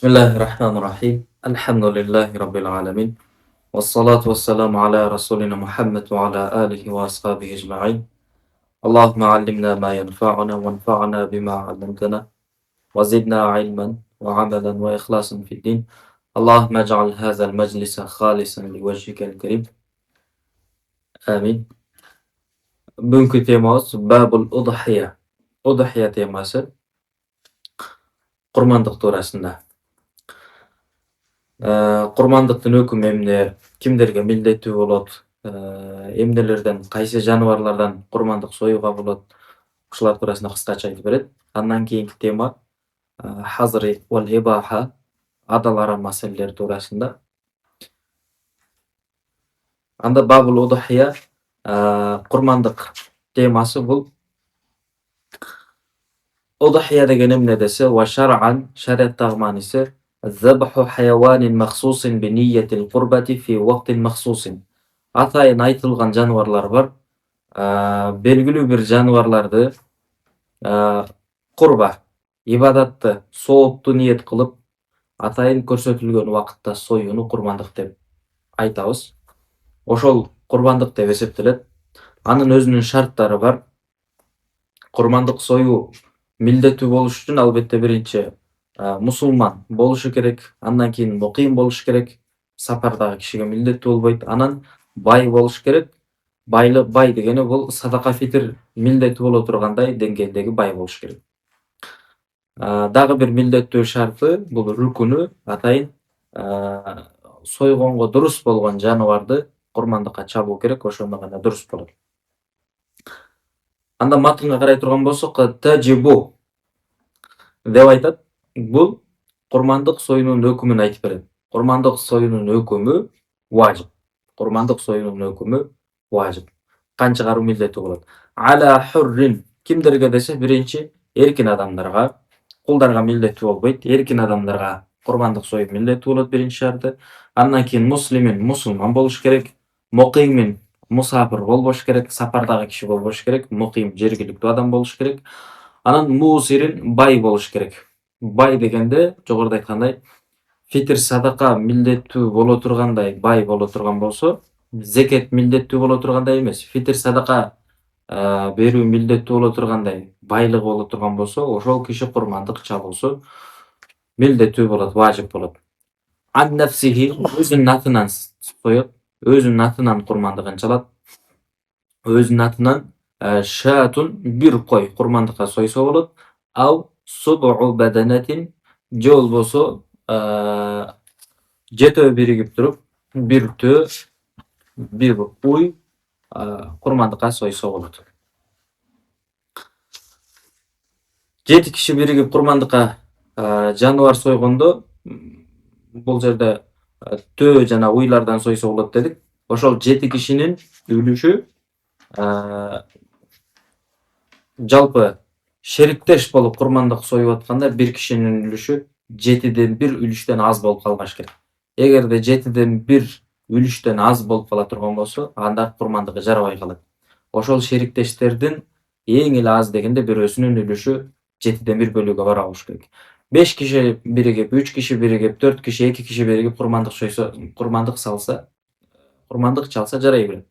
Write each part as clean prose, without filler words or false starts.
بسم الله الرحمن الرحيم الحمد لله رب العالمين والصلاة والسلام على رسولنا محمد وعلى آله وأصحابه أجمعين. اللهم علمنا ما ينفعنا وانفعنا بما علمتنا وزدنا علما وعملا وإخلاصا في الدين. اللهم اجعل هذا المجلس خالصا لوجهك الكريم. آمين. Bugünkü temamız Babul Udhiya. Udhiya teması Kurbanlık tuurasında. Курмандыктын өкүмү эмне, кимдерге милдеттүү болот, эмнелерден, кайсы жаныбарлардан курмандык союуга болот, ушулар туурасында кыскача айтып берет. Андан кийинки тема хазри вал ибаха, адал арам маселелер туурасында. Анда бабул удхия курмандык темасы бул. Удхия деген эмне десе, ва шар'ан, шариаттагы мааниси ذبح حيوان مخصوص بنية القربة في وقت مخصوص. Атайын айтылган жаныбарлар бар. Белгилүү бир жаныбарларды курба, ибадатты, соопту ниет кылып, атайын көрсөтүлгөн убакытта союуну курбандык деп айтабыз. Ошол курбандык деп эсептелет. Анын өзүнүн шарттары бар. Курбандык союу милдеттүү болуш үчүн албетте биринчи мусулман болушу керек, андан кийин муким болушу керек, сапардагы кишиге милдеттүү болбойт. Анан бай болуш керек. Бай дегени бул садака фитир милдеттүү боло тургандай деңгээлдеги бай болуш керек. Дагы бир милдеттүү шарты бул рүкүнү, атайын сойгонго дурус болгон жаныбарды курмандыкка чабуу керек, ошондо гана дурус болот. Анда матынга карай турган болсок, таджибу деп айтат. Бул курмандык союунун өкүмүн айтып берет. Курмандык союунун өкүмү важип. Курмандык союунун өкүмү важип. Канча каруу милдеттүү болот. Ала хуррин, кимдерге десе, биринчи эркин адамдарга, кулдарга милдеттүү болбойт. Эркин адамдарга курмандык союу милдеттүү болот биринчи шарты. Андан кийин муслимин, мусулман болуш керек. Мукимин, мусафир болбош керек, сапардагы киши болбош керек. Муким, жергиликтүү адам болуш керек. Анан мусирин, бай болуш керек. Бай дегенде, жогоруда айткандай, фитир садака милдеттүү боло тургандай бай боло турган болсо, зекет милдеттүү боло тургандай эмес, фитир садака берүү милдеттүү боло тургандай байлыгы боло турган болсо, ошол киши курмандык чалуусу милдеттүү болот, важип болот. Ан нафсихи, өзүнүн атынан соет, өзүнүн атынан курмандыгын чалат. Өзүнүн атынан шатун, бир кой курмандыкка сойсо болот. Ау субу баданатин, же болбосо жетөө биригип туруп, бир төө, бир уй курмандыкка сойсо болот. Жети киши биригип курмандыкка жаныбар сойгондо, бул жерде төө жана уйлардан сойсо болот дедик. Ошол жети кишинин үлүшү жалпы шериктеш болуп курмандык союп атканда бир кишинин үлүшү 7/1 үлүштөн аз болуп калбаш керек. Эгерде 7/1 үлүштөн аз болуп кала турган болсо, анда курмандыгы жарабай калат. Ошол шериктештердин эң эле аз дегенде бирөөсүнүн үлүшү 7/1 бөлүүгө бара болуш керек. 5 киши биригип, 3 киши биригип, 4 киши, 2 киши биригип курмандык чалса жарай берет.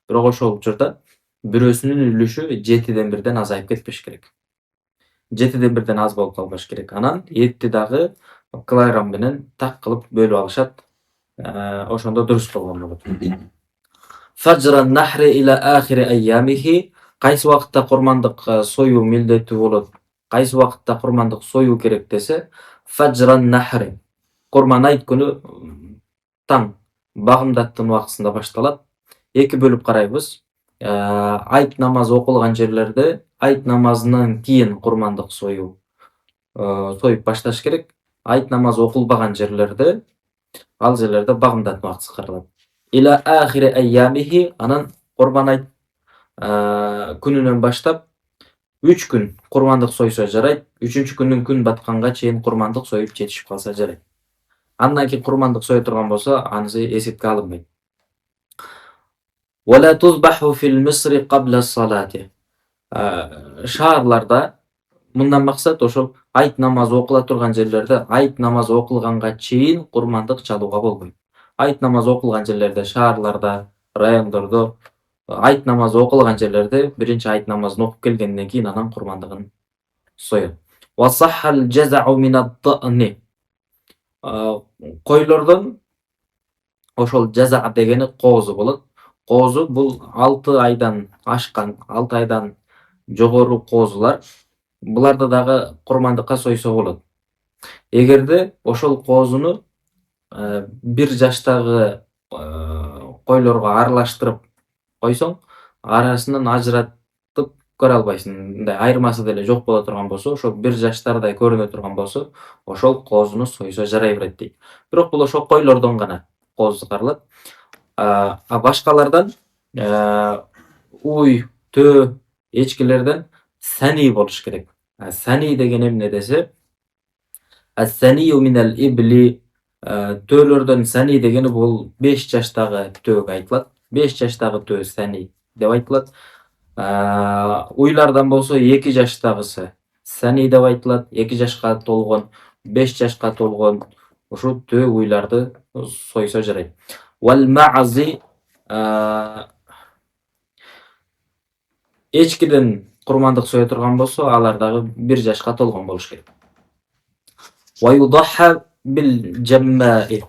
Бирок ошол учурда бирөөсүнүн үлүшү 7/1 азайып кетпеш керек. 7/1 аз болуп калбаш керек. Анан этти дагы килограмм менен так кылып бөлүп алышат. Ошондо дурус болгон болот. Фаджран нахри ила ахири айямихи, кайсы убакытта курмандык союу милдеттүү болот, кайсы убакытта курмандык союу керек десе, фаджран нахри, курман айт күнү таң багымдаттын убактысында башталат. Эки бөлүп карайбыз. Айт намазы окулган жерлерде айт намазынан кийин курмандык союп башташ керек. Айт намазы окулбаган жерлерде, ал жерлерде багымдаттын убактысы каралат. Ила ахири айямихи, анан курбан айт күнүнөн баштап 3 күн курмандык сойсо жарайт. 3-күн күндүн күн батканга чейин курмандык союп жетишип калса жарайт. Андан кийин курмандык сое турган болсо, анысы эсепке алынбайт. Вала тузбаху фил мисри кабла салати. Шаарларда мындан максат ошол Айт намазы окула турган жерлерде айт намазы окулганга чейин курмандык чалууга болбойт. Айт намазы окулган жерлерде, шаарларда, райондордо айт намазы окулган жерлерде биринчи айт намазын окуп келгенден кийин анан курмандыгын соет. Wa sahhal jaza'u min ad-da'ni. Койлордон ошол жаза дегени коозу болот. Коозу бул 6 айдан ашкан, 6 айдан жогору коозулар. Буларды дагы курмандыкка сойсо болот. Эгерде ошол коозуну 1 жаштагы койлорго аралаштырып койсоң, арасынан ажыратып көрө албайсың. Мындай айырмасы деле жок боло турган болсо, ошо 1 жаштардай көрүнө турган болсо, ошол коозуну сойсо жарай берет дейт. Бирок бул ошо койлордон гана кооз чыгарылат. Башкалардан уй, төө, эчкилерден сани болуш керек. Сани деген эмне десе, as-saniyyu minal ibli, төөлөрдөн сани дегени бул 5 жаштагы төөгө айтылат. 5 жаштагы төө сани деп айтылат. Уйлардан болсо 2 жаштагысы сани деп айтылат. 2 жашка толгон, 5 жашка толгон ушу төө уйларды сойсо жарайт. Wal ma'zi, эчкиден курмандык сое турган болсо, алар дагы 1 жашка толгон болуш керек. Wa yudahha bil jamma'i.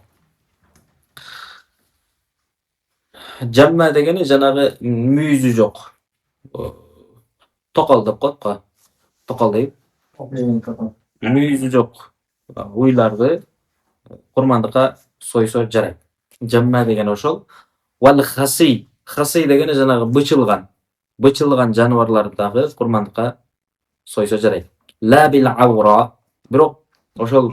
Jamma дегени жанагы мүйүзү жок. Токол деп коет го. Токол дейт. Мүйүзү жок уйларды курмандыкка сойсо жарайт. Jamma деген ошол. Wal khasi. Khasi дегени жанагы бычылган жаныбарларды дагы курмандыкка сойсо жарайт. La bil awra. Бирок ошол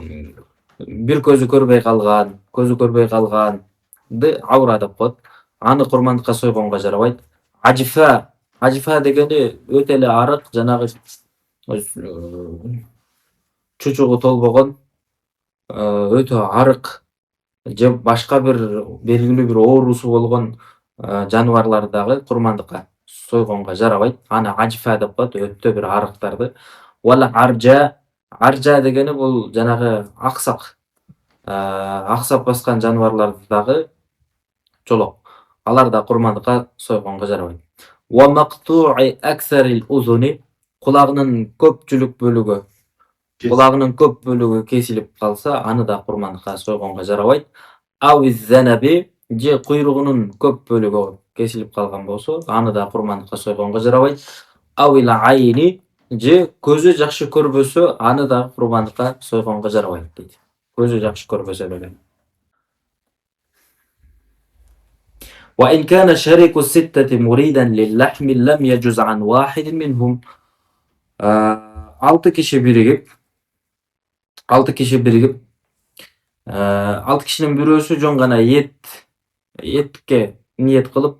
бир көзү көрбөй калганды аура деп коет. Аны курмандыкка сойгонго жарабайт. Ажифа дегени өтө эле арык, жанагы чучугу толбогон, өтө арык же башка бир белгилүү бир оорусу болгон жаныбарларды дагы курмандыкка сойгонго жарабайт. Аны ажифа деп коет, өтө бир арыктарды. Wal аржа дегени бул жанагы аксак баскан жаныбарларды дагы жолок. Алар да курмандыкка сойгонго жарабайт. Wa maqtu'i aksaril uzuni. Кулагынын көпчүлүк бөлүгү кесилип калса, аны да курмандыкка сойгонго жарабайт. Awiz zanabi, же куйругунун көп бөлүгү кесилип калган болсо, аны да курмандыкка сойгонго жарабайт. Awil ayni, же көзү жакшы көрбөсө, аны да курмандыкка сойгонго жарабайт дейт. Көзү жакшы көрбөсө деле. وإن كان شريك الستة مريدا للحم لم يجز عن واحد منهم. 6 kişi birigip 6 kişinin бирөөсү жөн гана этке ниет кылып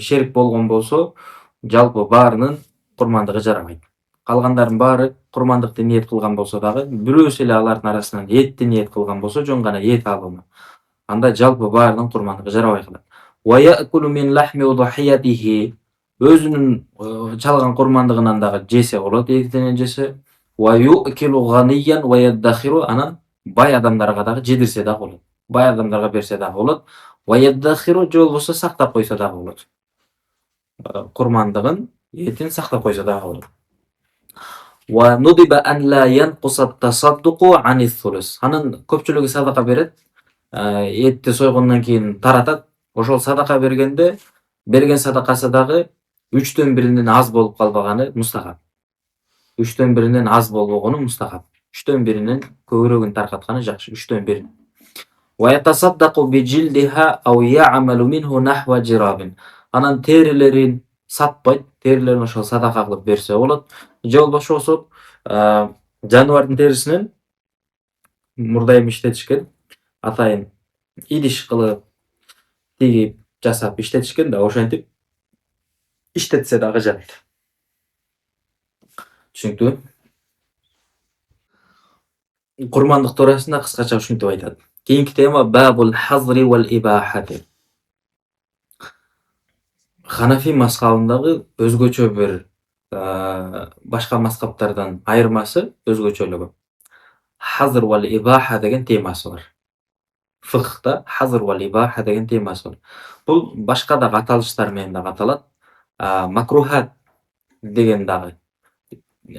шерик болгон болсо, жалпы баарынын курмандыгы жарабайт. Калгандардын баары курмандыкты ниет кылган болсо дагы, бирөөсү эле алардын арасынан этти ниет кылган болсо, жөн гана эт алымы. Анда жалпы баарынын курмандыгы жарабай калат. Wa ya'kulu min lahmi udhiyatihi. Өзүнүн чалган курмандыгынан дагы жесе болот, этинен жесе. Wa yu'kilu ghaniyan wa yaddakhiru. Анан бай адамдарга дагы жедирсе дагы болот. Бай адамдарга берсе дагы болот. Wa yaddakhiru, же болбосо сактап койсо дагы болот. Курмандыгын, этин сактап койсо дагы болот. Wa nudiba an la yanqusa at-tasadduqu an ath-thuluth. Анын көпчүлүгү садака берет. Этти сойгондон кийин таратат. Ошол садака бергенде, берген садакасы дагы 3/1 аз болуп калбаганы мустахаб. 3/1 аз болбогону мустахаб. 3/1 көбүрөгүн таркатканы жакшы. 3/1. Wa yatasaddaqu bi jildiha aw ya'malu minhu nahwa jirabin. Анан терилерин сатпайт, терилерин ошол садака кылып берсе болот. Же болбосо жаныбардын терисинен мурдайым иштетишкен, атайын идиш кылып тигип жасап иштетишкен да, ошентип иштетсе дагы жарайт. Түшүнүктүү? Курмандык туурасында кыскача ушинтип айтат. Кийинки тема бабул хазри вал ибахати. Ханафи мазхабындагы өзгөчө бир башка мазхабтардан айырмасы өзгөчөлүгү. Hazr wal ibaha деген темасы бар. Фикхта hazr wal ibaha деген темасы бар. Бул башка дагы аталыштар менен дагы аталат. Макрухат деген дагы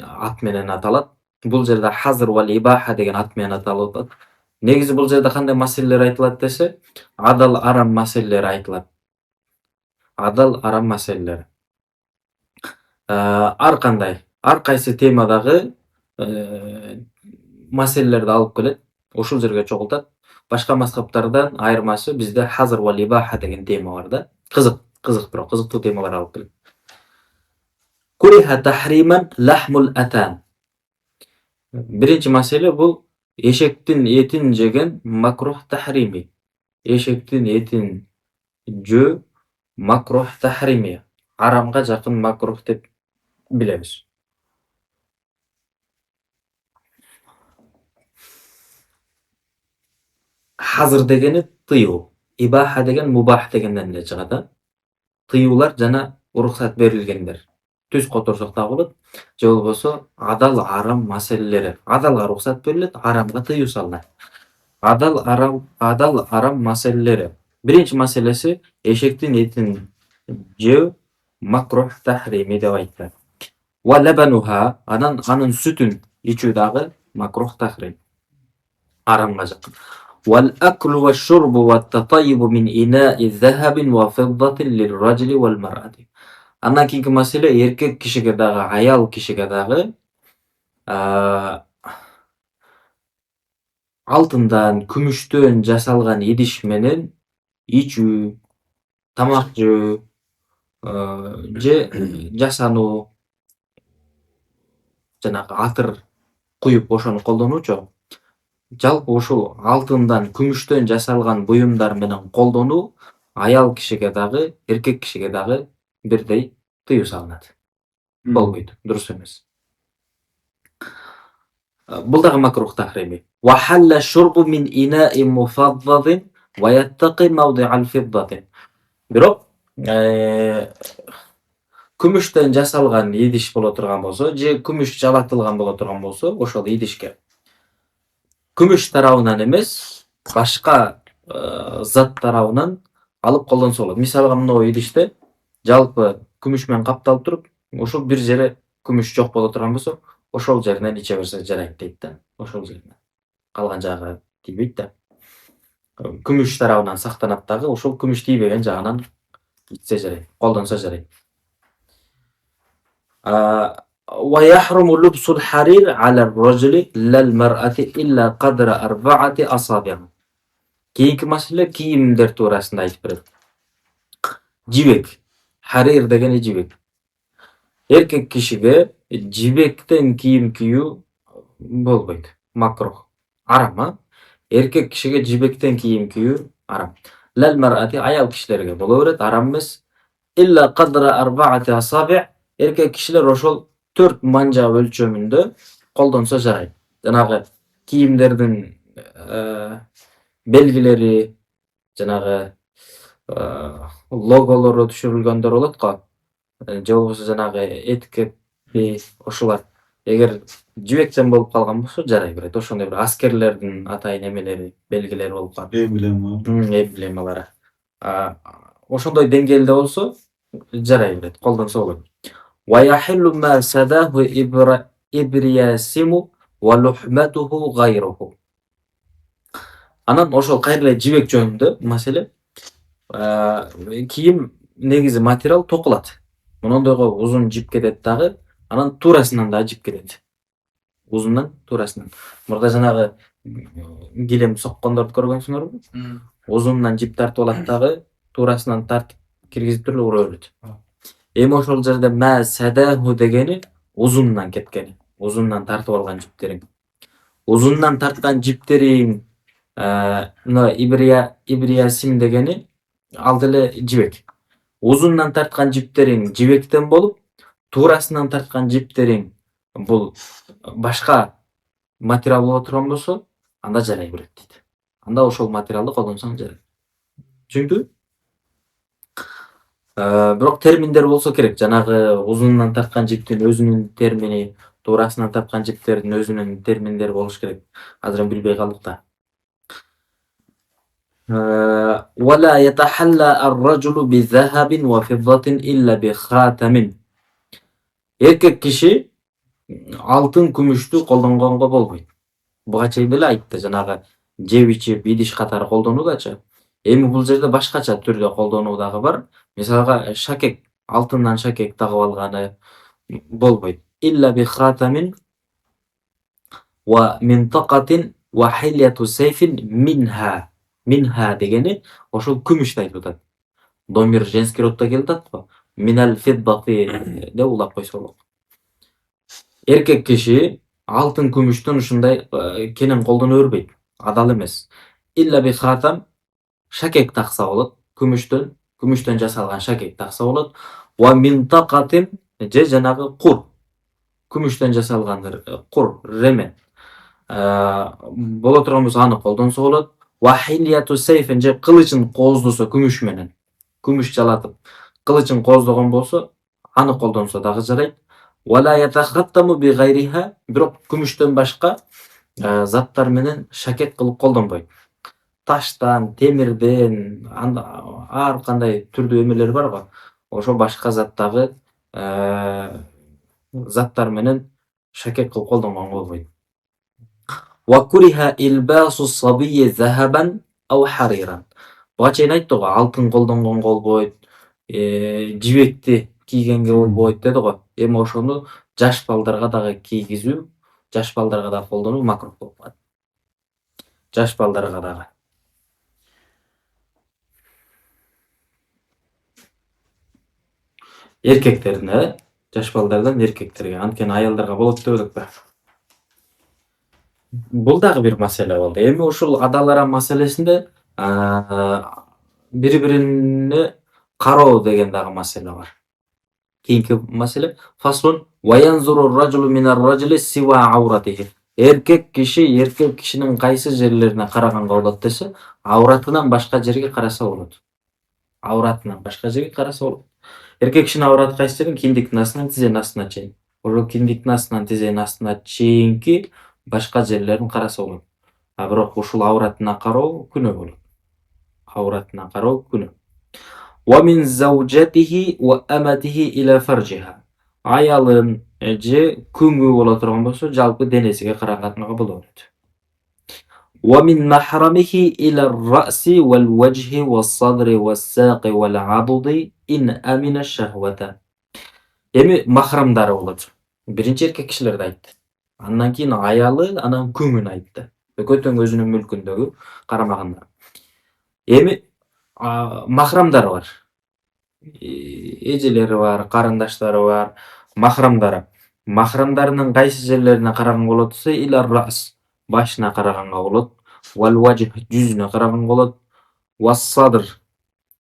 ат менен аталат. Бул жерде hazr wal ibaha деген ат менен аталып атат. Негизи бул жерде кандай маселелер айтылат десе, адал арам маселелери айтылат. Адал арам маселелери. Ар кандай, ар кайсы темадагы маселелерди алып келет, ушул жерге чогултат. Башка мазхабтардан айырмасы бизде hazr wal ibaha деген тема бар да. Кызык бирок кызыктуу темалар алып келет. Куриха тахриман лахмул атан. Биринчи маселе бул эшектин этин жеген макрух тахрими. Эшектин этин жөө макрух тахрими. Арамга жакын макрух деп билебиз. Hazır degeni тыюу, ибаха деген мубах дегенден эле чыгат, а. Тыюулар жана уруксат берилгендер. Түз которсок да болот, же болбосо адал арам маселелери. Адалга уруксат берилет, арамга тыюу салынат. Адал арам маселелери. Биринчи маселеси эшектин этин жөө макрух тахрими деп айтты. Ва лабануха, анын сүтүн ичүү дагы макрух тахрим. Арамга жакын. والأكل والشرب والتطيب من إناء ذهب وفضة للرجل والمرأة. Андан кийинки маселе эркек кишиге дагы, аял кишиге дагы алтындан, күмүштөн жасалган идиш менен ичүү, тамак жөө, же жасануу, жанагы атыр куюп ошону колдонуучу. Жалпы ушул алтындан, күмүштөн жасалган буюмдар менен колдонуу аял кишиге дагы, эркек кишиге дагы бирдей тыюу салынат. Болбойт, дурус эмес. Бул дагы макрух тахрими. Ва халла шурбу мин инаи муфаддадин ва яттaqi мавди'ал фиддати. Бирок күмүштөн жасалган идиш боло турган болсо, же күмүш жалатылган боло турган болсо, ошол идишке күмүш тарабынан эмес, башка зат тарабынан алып колдонсо болот. Мисалга мына идиште жалпы күмүш менен капталып туруп, ошол бир жери күмүш жок боло турган болсо, ошол жеринен иче берсе жарайт дейт да. Ошол жеринен. Калган жагы тийбейт да. Күмүш тарабынан сактанат дагы, ошол күмүш тийбеген жагынан ичсе жарайт, колдонсо жарайт. Wa yahrumu lubsul harir 'ala ar-rajuli lal mar'ati illa qadra 4 asabi'. Кийинки маселе кийимдер туурасында айтып берет. Жибек. Харир дегени жибек. Эркек кишиге жибектен кийим кийүү болбойт. Макрух. Арам, эркек кишиге жибектен кийим кийүү арам. Лал мар'ати аял кишилерге боло берет, арам эмес. Illa qadra 4 asabi'. Эркек кишилер ошол 4 манжа өлчөмүндө колдонсо жарайт. Жанагы кийимдердин белгилери, жанагы логолору түшүрүлгөндөр болот го. Же болбосо жанагы этикетти ошолар. Эгер жибектен болуп калган болсо жарай берет. Ошондой бир аскерлердин атайын эмелери, белгилери болуп калат. Эмблемалары. Ошондой деңгээлде болсо жарай берет, колдонсо болот. Wa yahillu ma sadahu ibriyasimu wa luhmatuhu ghayruhu. Анан ошол кайра жибек жөнүндө маселе кийим негизи материал токулат. Монондойго узун жип кетет дагы, анан туурасынан да жип кетет. Узундан туурасынан. Мурда жанагы килем соккондорду көргөнсүңөрбү? Узундан жип тартып алат дагы, туурасынан тартып киргизип туруп ура берет. Эми ошол жерде ма садаху дегени узундан кеткени. Узундан тартып алган жиптериң. Узундан тарткан жиптериң мына ибриясим дегени ал деле жибек. Узундан тарткан жиптериң жибектен болуп, туурасынан тарткан жиптериң бул башка материал боло турган болсо, анда жарай берет дейт. Анда ошол материалды колдонсоң жарайт. Түшүндүңбү? Бирок терминдер болсо керек. Жанагы узунунан тарткан жиптин өзүнүн термини, туурасынан тарткан жиптердин өзүнүн терминдери болуш керек. Азыр эми билбей калдык да. ولا يتحلى الرجل بذهب وفضة إلا بخاتم. Эркек киши алтын, күмүштү колдонгонго болбойт. Буга чейин деле айтты, жанагы жеп ичип идиш катары колдонуудачы. Эми бул жерде башкача түрдө колдонуу дагы бар. Мисалга шакек, алтындан шакек тагып алганы болбойт. Илля би хатамин ва минтакатин ва хильяту сейфин минха. Минха дегени ошол күмүштү айтып атат. Домир женский роддо келип атат го. Минал фиддати деп улап койсо болот. Эркек киши алтын, күмүштүн ушундай кенен колдоно бербейт. Адал эмес. Илля би хатам, шакек такса болот. Күмүштөн жасалган шакек такса болот. Ва минтакатин же жанагы кур. Күмүштөн жасалган кур, ремен. Боло турган болсо аны колдонсо болот. Ва хильяту сейфин же кылычын кооздосо күмүш менен. Күмүш жалатып, кылычын кооздогон болсо, аны колдонсо дагы жарайт. Вала ятахаттаму би гайриха, бирок күмүштөн башка заттар менен шакек кылып колдонбойт. Таштан, темирден, ар кандай түрдүү эмелер бар го. Ошо башка заттагы заттар менен шакек кылып колдонгонго болбойт. Ва куриха илбасу сабийи захабан ау хариран. Буга чейин айтты го, алтын колдонгонго болбойт, жибекти кийгенге болбойт деди го. Эми ошону жаш балдарга дагы кийгизүү, жаш балдарга дагы колдонуу макрух болуп калат. Жаш балдарга дагы. Эркектерине, жаш балдардан эркектерге, анткени аялдарга болот деп элекпи. Бул дагы бир маселе болду. Эми ушул адал-арам маселесинде бири-бирине кароо деген дагы маселе бар. Кийинки маселе фаслун ва янзуру ар-раджулу минар-раджули сива ауратихи. Эркек кишинин кайсы жерлерине караганга болот десе, ауратынан башка жерге караса болот. Ауратынан башка жерге караса болот. Эркек кишинин аураты кайсы жерин? Киндиктин астынан тизенин астына чейин. Ошол киндиктин астынан тизенин астына чейинки башка жерлерин караса болот. Бирок ушул ауратына кароо күнөө болот. Ауратына кароо күнөө. Ва мин заужатихи ва аматихи иля фаржиха. Аялын же күңү боло турган болсо, жалпы денесиге караганга болот. Ва мин махрамихи иля ар-раси вал вajhi вас садри вас сaqi вал адуди ин амина шахвата. Эми махрамдары болот. Биринчи эркек кишилерди айтты. Андан кийин аялы, анан күңүн айтты. Экөөтөң өзүнүн мүлкүндөгү карамаганда. Эми махрамдары бар. Эжелери бар, карындаштары бар, махрамдары. Махрамдарынын кайсы жерлерине караганга болот десе, илар рас, башына караганга болот. Вал вajh, жүзүнө караганга болот. Вас садр,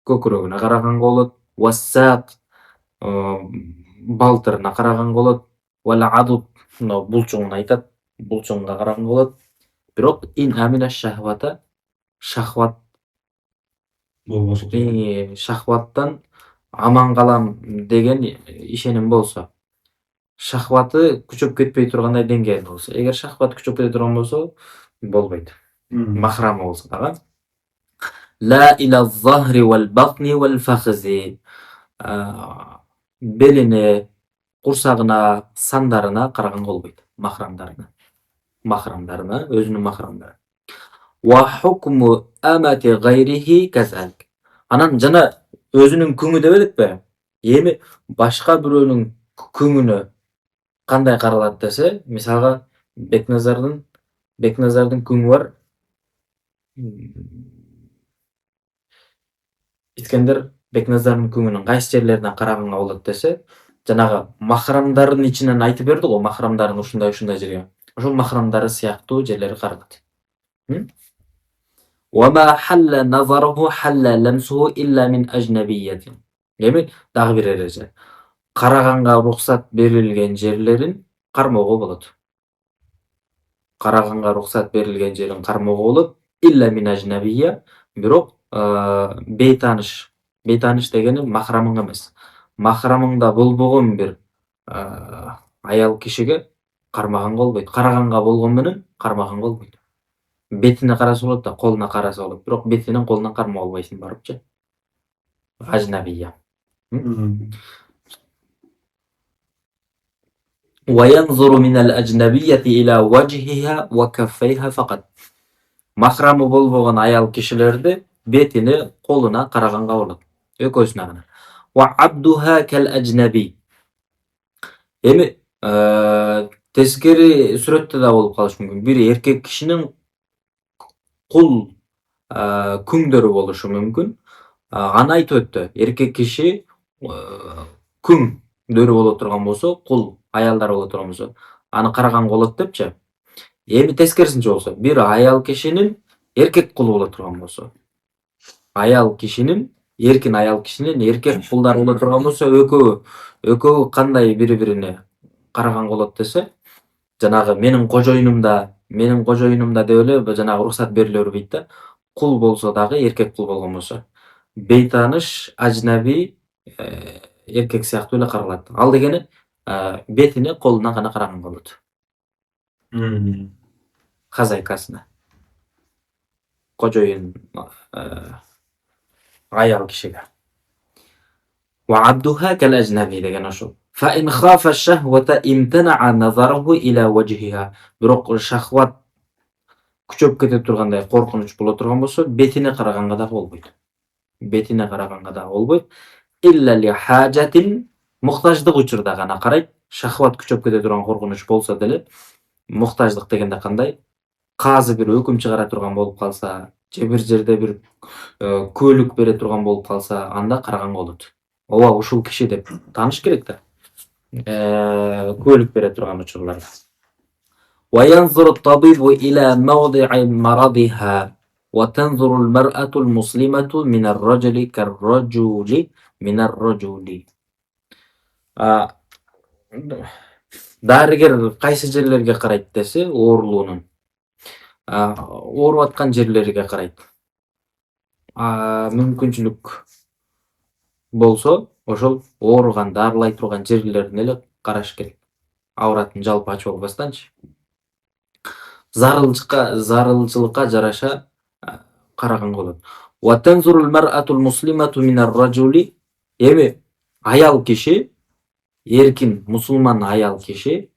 көкүрөгүнө караганга болот. Вас сaq, балтырына караганга болот. Вал адуд, булчуңун айтат, булчуңга караганга болот. Бирок ин амина шахвата, шахват шахваттан аман калам деген ишеним болсо, шахваты күчөп кетпей тургандай деңгээлде болсо. Эгер шахват күчөп кете турган болсо, болбойт. Махрамы болсо дагы. Ла иля захри вал батни вал фахзи. Белине, курсагына, сандарына караганга болбойт. Махрамдарына, өзүнүн махрамдары. Ва хукму амати гайрихи казалик. Анан жана өзүнүн күңү деп элекпи? Эми башка бирөөнүн күңүнө кандай каралат десе, мисалга Бекназардын күңү бар. Искендер Бекназардын күңүнүн кайсы жерлерине караганга болот десе, жанагы махрамдардын ичинен айтып берди го, махрамдарын ушундай жерге. Ошол махрамдары сыяктуу жерлери каралат. Ва ма халла назаруху халла ламсуху илля мин ажнабиятин. Эми дагы бир эреже. Караганга рухсат берилген жерлерин кармоого болот. Караганга рухсат берилген жерин кармоого болот. Илля мин ажнабия, бирок бейтааныш Бейтаныш дегени махрамың эмес. Махрамыңда болбогон бир аял кишиге кармаган болбойт. Караганга болгон менен кармаган болбойт. Бетине караса болот да, колуна караса болот. Бирок бетинен колунан кармап албайсың барыпчы. Ажнабия. وينظر من الأجنبية إلى وجهها وكفيها فقط. Махрамы болбогон аял кишилерди бетине, колуна караганга болот. Экөөсүнө гана. Wa abduha kal ajnabi. Эми тескери сүрөттө да болуп калышы мүмкүн. Бир эркек кишинин кул күңдөрү болушу мүмкүн. Аны айтып өттү. Эркек киши күңдөрү боло турган болсо, кул аялдар боло турган болсо, аны караганга болот депчи. Эми тескерисинче болсо, бир аял кишинин эркек кулу боло турган болсо, аял кишинин эркек кулдары боло турган болсо, экөө кандай бири-бирине караганга болот десе, жанагы менин кожоюнумда деп эле жанагы уруксат бериле бербейт да. Кул болсо дагы, эркек кул болгон болсо, бейтаныш, ажнаби эркек сыяктуу эле каралат. Ал дегени бетине, колуна гана караганга болот. Хозяйкасына. Кожоюн аял кишиге. Wa abduha kal ajnabi деген ошол. Fa in khafa ash-shahwata imtana'a nazaruhu ila wajhiha. Бирок шахват күчөп кете тургандай коркунуч боло турган болсо, бетине караганга да болбойт. Бетине караганга да болбойт. Illa li hajatin, муктаждык учурда гана карайт. Шахват күчөп кете турган коркунуч болсо деле, муктаждык дегенде кандай? Казы бир өкүм чыгара турган болуп калса, же бир жерде бир көөлүк бере турган болуп калса, анда караганга болот. Ооба, ушул киши деп тааныш керек да. Көөлүк бере турган учурларда. وينظر الطبيب إلى موضع مرضها وتنظر المرأة المسلمة من الرجل كالرجل من الرجل. Дарыгер кайсы жерлерге карайт десе, оорулуунун ооруп аткан жерлерге карайт. Мүмкүнчүлүк болсо, ошол ооруган, дарылай турган жерлерине эле караш керек. Авратын жалпы ачып албастанчы. Зарылчылыкка жараша караганга болот. Wa tanzurul mar'atul muslimatu minar rajuli. Эми аял киши, эркин мусулман аял киши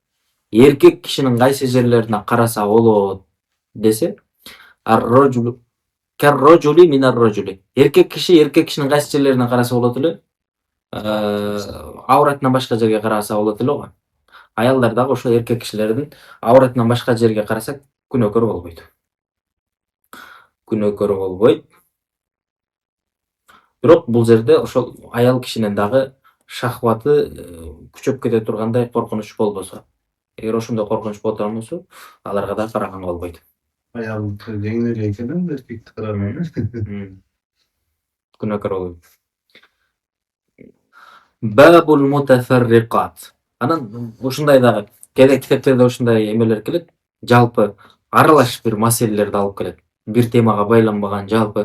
эркек кишинин кайсы жерлерине караса болот десе, ar-rajulu kar-rajuli minar-rajuli. Эркек кишинин кайсы жерлерине караса болот эле, авратынан башка жерге караса болот эле го. Аялдар дагы ошо эркек кишилердин авратынан башка жерге караса күнөөкөр болбойт. Бирок бул жерде ошол аял кишинин дагы шахваты күчөп кете тургандай коркунуч болбосо, эгер ошондой коркунуч боло турган болсо, аларга да караганга болбойт. Аялдыкы жеңил экен, эркекти караган. Күнөөкөр болбойт. Бабул мутафарриqat. Анан ушундай дагы кээде китептерде ушундай эмелер келет. Жалпы аралаш бир маселелерди алып келет. Бир темага байланбаган, жалпы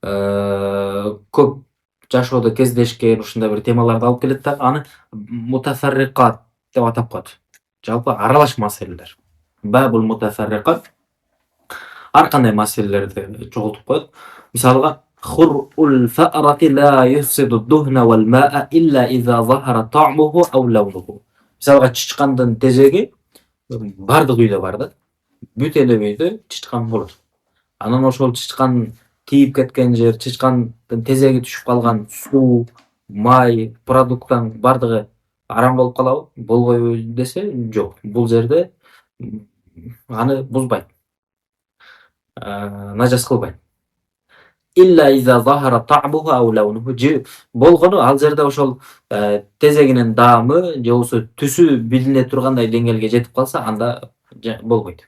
көп жашоодо кездешкен ушундай бир темаларды алып келет да, аны мутафарриqat деп атап коет. Жалпы аралаш маселелер. Бабул мутафарриqat ар кандай маселелерди чогултуп коет. Мисалга, хурул фарати ла юфсиду дуhna wal ma'a illa iza zahara ta'muhu aw lawnuhu. Мисалга, чычкандын тезеги бардык үйдө бар да. Бүт эле үйдө чычкан болот. Анан ошол чычкан тийип кеткен жер, чычкандын тезеги түшүп калган суу, май, продукттан бардыгы арам болуп калабы? Болбойбу десе, жок. Бул жерде аны бузбайт. Нажас кылбайт. Illa iza zahara ta'muhu aw lawnuhu. Болгону ал жерде ошол тезегинин даамы же болбосо түсү билине тургандай деңгээлге жетип калса, анда болбойт.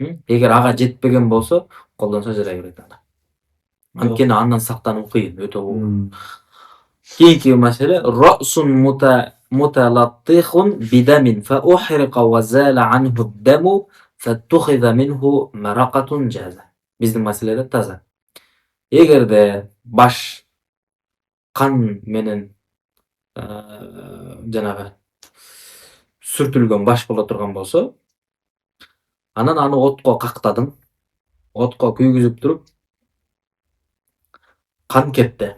Эгер ага жетпеген болсо, колдонсо жарай берет анда. Анткени андан сактануу кыйын, өтө кыйын. Кийинки маселе, рa'sun mutalattihun bidamin fa uhriqa wa zala anhu ad-damu fattukhidha minhu maraqatun jaza. Биздин маселеде таза. Эгерде баш кан менен жанагы сүртүлгөн баш боло турган болсо, анан аны отко кактадың, отко күйгүзүп туруп, кан кетти.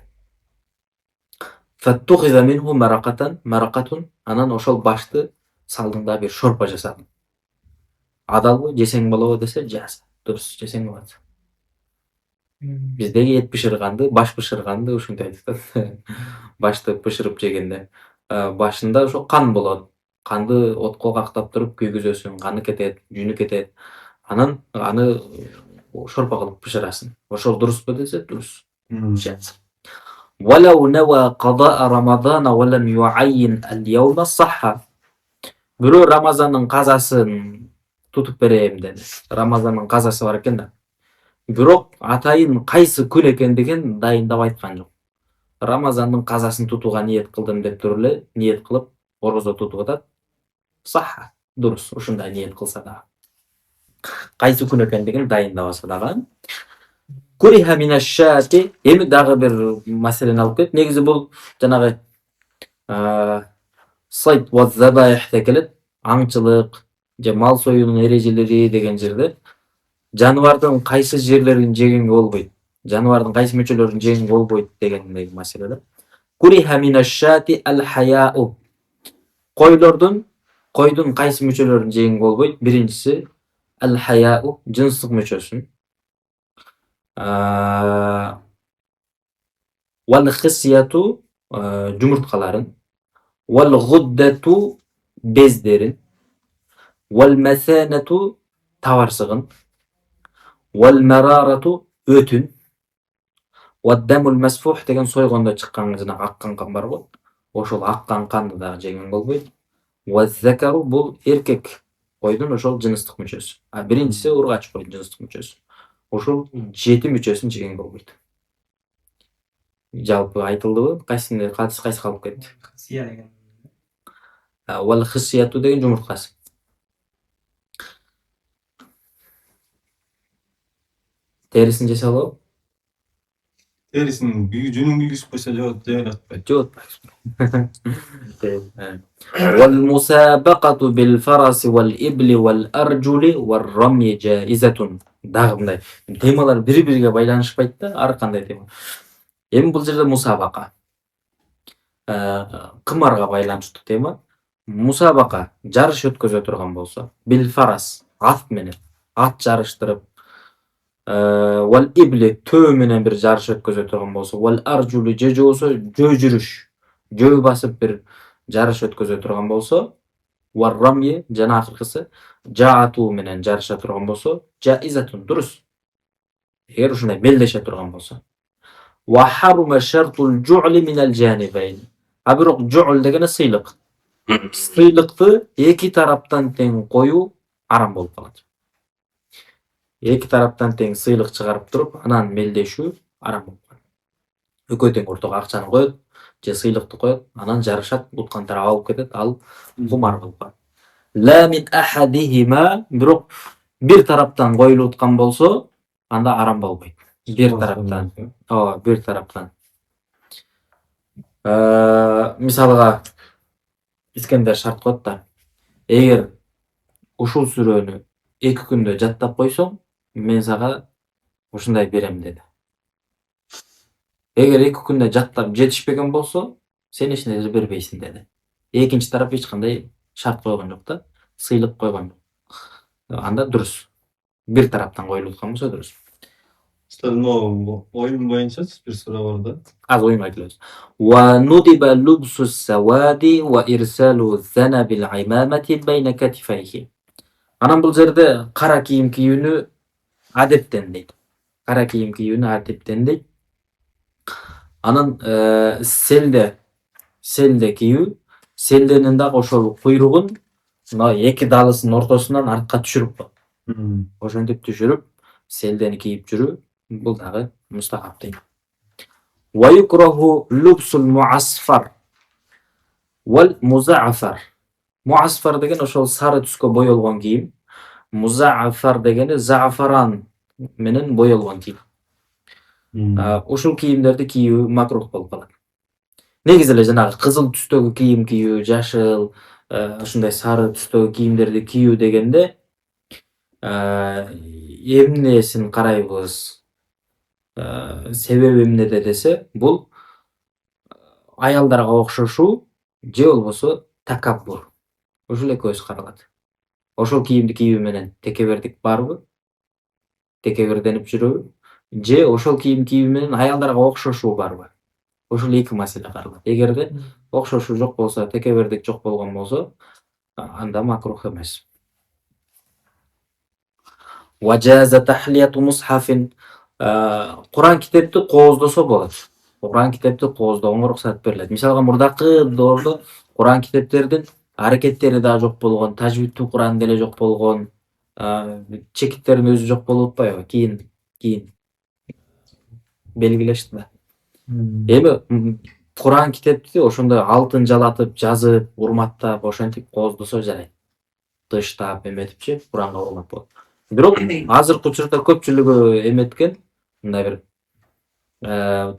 Фаттухиза минху маракатун, анан ошол башты салдың да бир шорпа жасадың. Адалбы, жесең болобу десе, жаса. Дурус, жесең болот. Биздеги эт бышырганды, баш бышырганды ушинтип айтышат. Башты бышырып жегенде башында ошо кан болот. Канды отко кактап туруп күйгүзөсүң, каны кетет, жүнү кетет. Анан аны шорпа кылып бышырасың. Ошол дурусбу десе, дурус. Жаса. ولو نوى قضاء رمضان ولم يعين اليوم صح. Бирөө Рамазандын казасын тутуп берем деди. Рамазандын казасы бар экен да. Бирок атайын кайсы күн экендигин дайындап айткан жок. Рамазандын казасын тутууга ниет кылдым деп туруп эле ниет кылып орозо тутуп атат. Саха, дурус, ушундай ниет кылса да. Кайсы күн экендигин дайындабаса дагы. Куриха минашшати, эми дагы бир маселени алып келет. Негизи бул жанагы сайт ва забаихте келет. Аңчылык же мал союунун эрежелери деген жерде жаныбардын кайсы жерлерин жегенге болбойт, жаныбардын кайсы мүчөлөрүн жегенге болбойт дегендеги маселе да. Куриха минашшати ал-хаяу. Койдун кайсы мүчөлөрүн жегенге болбойт? Биринчиси ал-хаяу, жынстык мүчөсүн. Wal khisyatu, жумурткаларын. Wal ghuddatu, бездерин. Wal mathanatu, табарсыгын. Wal mararatu, өтүн. Wad damul masfuh деген сойгондо чыккан жанагы аккан кан бар го. Ошол аккан канды дагы жеген болбойт. Waz zakaru, бул эркек койдун ошол жыныстык мүчөсү. Биринчиси ургач койдун жыныстык мүчөсү. Ошол 7 мүчөсүн жеген болбойт. Жалпы айтылдыбы? Кайсы калып кетти? Касия деген. Wal khisyatu деген жумурткасы. Терисин жесе алабы? Терисин жүнүн күйгүзүп койсо жабат. والمسابقة بالفرس والإبل والأرجل والرمي جائزة. Дагы мындай темалар бири-бириге байланышпайт да, ар кандай тема. Эми бул жерде мусабака. Кымарга байланыштуу тема. Мусабака жарыш өткөзө турган болсо, бил фарас, ат менен, ат жарыштырып, wal ibli, төө менен бир жарыш өткөзө турган болсо, wal arjuli, же болбосо жөө жүрүш, жөө басып бир жарыш өткөзө турган болсо, wal ramyi, жана акыркысы жаату менен жарыша турган болсо, jaizatun, дурус. Эгер ушундай белдеше турган болсо. Wa haruma shartul ju'li min al-janibayn. Бирок жу'л дегени сыйлык. Сыйлыкты эки тараптан тең коюу арам болуп калат. Эки тараптан тең сыйлык чыгарып туруп, анан мелдешүү арам болуп калат. Экөө тең ортого акчаны коет, же сыйлыкты коет, анан жарышат, уткан тарап алып кетет, ал кумар болуп калат. La min ahadihima, бирок бир тараптан коюлуп уткан болсо, анда арам болбойт. Бир тараптан. Бир тараптан. Мисалга Искендер шарт коет да. Эгер ушул сүрөнү 2 күндө жаттап койсоң, мен сага ушундай берем деди. Эгер 2 күндө жаттап жетишпеген болсо, сен эч нерсе бербейсиң деди. Экинчи тарап эч кандай шарт койгон жок да, сыйлык койгон жок. Анда дурус. Бир тараптан коюлуп аткан болсо дурус. Оюн боюнча бир суроо бар да. Az oyun aytılıyor. وَنُدِبَ لُبْسُ السَّوَادِ وَإِرْسَالُ الذَّنَبِ الْعِمَامَةِ بَيْنَ كَتِفَيْهِ. Анан бул жерде кара кийим кийүүнү адептен дейт. Кара кийим кийүүнү адептен дейт. Анан селде кийүү, селденин дагы ошол куйругун мына эки далысынын ортосунан артка түшүрүп коет. Ошентип түшүрүп, селдени кийип жүрүү, бул дагы мустахаб дейт. ويكره لبس المعصفر والمزعفر. Muasfar деген ошол сары түскө боелгон кийим. Музафар дегени зафаран менен боелгон кийим. Ушул кийимдерди кийүү макрух болуп калат. Негизи эле жанагы кызыл түстөгү кийим кийүү, жашыл, ушундай сары түстөгү кийимдерди кийүү дегенде эмнесин карайбыз, себеби эмнеде десе, бул аялдарга окшошуу же болбосо такаббур. Ушул экөөсү каралат. Ошол кийимди кийүү менен текебердик барбы? Текеберденип жүрөбү? Же ошол кийим кийүү менен аялдарга окшошуу барбы? Ушул эки маселе каралат. Эгерде окшошуу жок болсо, текебердик жок болгон болсо, анда макрух эмес. Важаза тахлияту мусхафин. Куран китепти кооздосо болот. Куран китепти кооздогонго уруксат берилет. Мисалга мурдакы доордо Куран китептердин аракеттери да жок болгон, тажвидтүү Куран деле жок болгон, чекиттердин өзү жок болуп атпайбы? Кийин белгилешти да. Эми Куран китепти ошондой алтын жалатып, жазып, урматтап, ошентип кооздосо жарайт. Тыштап, эметипчи, Куранга урмат болот. Бирок азыркы учурда көпчүлүгү эметкен мындай бир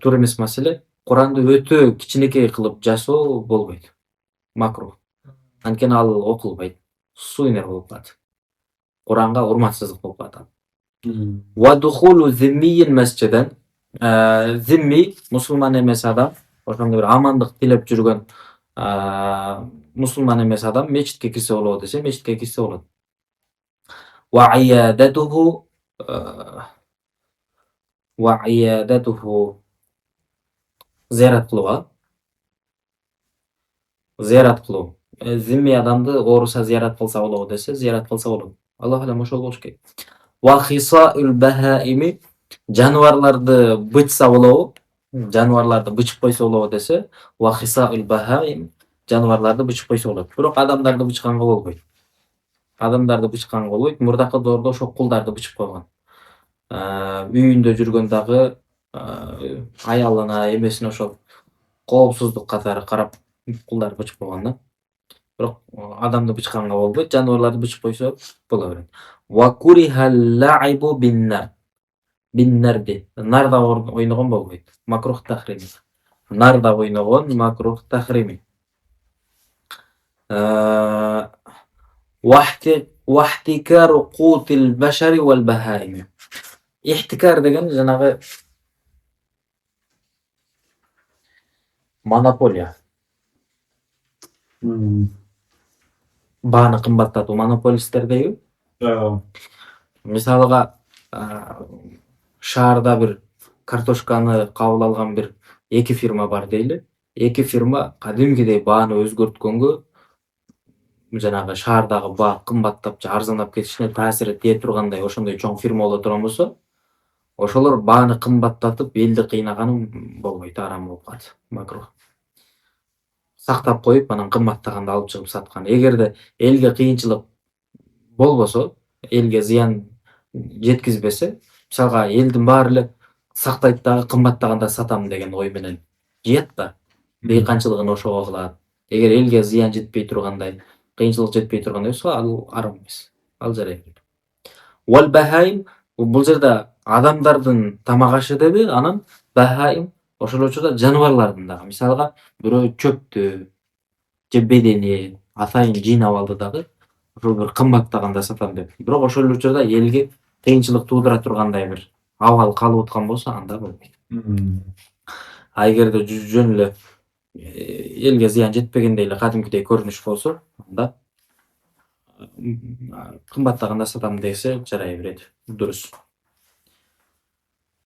туура эмес маселе, Куранды өтө кичинекей кылып жасоо болбойт. Макрух. Анткени ал окулбайт. Суйнер болуп калат. Куранга урматсыздык болуп калат. Ва духулу зиммийин масжиден. Зимми мусулман эмес адам, ошондой бир амандык тилеп жүргөн мусулман эмес адам мечитке кирсе болобу десе, мечитке кирсе болот. Ва иядатуху зиярат кылууга. Зиярат кылуу. Зимми адамды ооруса зиярат кылса болобу десе, зиярат кылса болот. Аллах алам ошол болуш керек. Ва хисаул бахаими. Жаныбарларды бычса болобу? Жаныбарларды бычып койсо болобу десе, ва хисаул бахаим. Жаныбарларды бычып койсо болот. Бирок адамдарды бычканга болбойт. Адамдарды бычканга болбойт. Мурдакы доордо ошо кулдарды бычып койгон. Үйүндө жүргөн дагы аялына, эмесине ошол коопсуздук катары карап кулдарды бычып койгон да. Бирок адамды бычканга болбойт, жаныбарларды бычып койсо боло берет. Ва курихал лаибу биннар. Биннарди. Нарда ойногон болбойт. Макрух тахрими. Нарда ойногон макрух тахрими. Вахтикару кутил башари вал бахаими. Ихтикар деген жанагы монополия. Бааны кымбаттатуу монополисттер дейби? Мисалга шаарда бир картошканы кабыл алган бир эки фирма бар дейли. Эки фирма кадимкидей бааны өзгөрткөнгө жанагы шаардагы баа кымбаттап же арзандап кетишине таасир этие тургандай ошондой чоң фирма боло турган болсо, ошолор бааны кымбаттатып элди кыйнаганы болбойт, арам болуп калат. Макрух. Сактап коюп, анан кымбаттаганда алып чыгып саткан. Эгерде элге кыйынчылык болбосо, элге зыян жеткизбесе, мисалга элдин баары эле сактайт дагы кымбаттаганда сатам деген ой менен жыят да. Дыйканчылыгын ошого кылат. Эгер элге зыян жетпей тургандай, кыйынчылык жетпей тургандай болсо, ал арам эмес. Ал жарай берет. Вал бахаим, бул жерде адамдардын тамак ашы деди, анан бахаим ошол учурда жаныбарлардын дагы. Мисалга, бирөө чөптү же бедени атайын жыйнап алды дагы, ошол бир кымбаттаганда сатам деп. Бирок ошол учурда элге кыйынчылык туудура тургандай бир абал калып аткан болсо, анда болбойт. А эгерде жөн эле элге зыян жетпегендей эле кадимкидей көрүнүш болсо, анда кымбаттаганда сатам десе жарай берет. Дурус.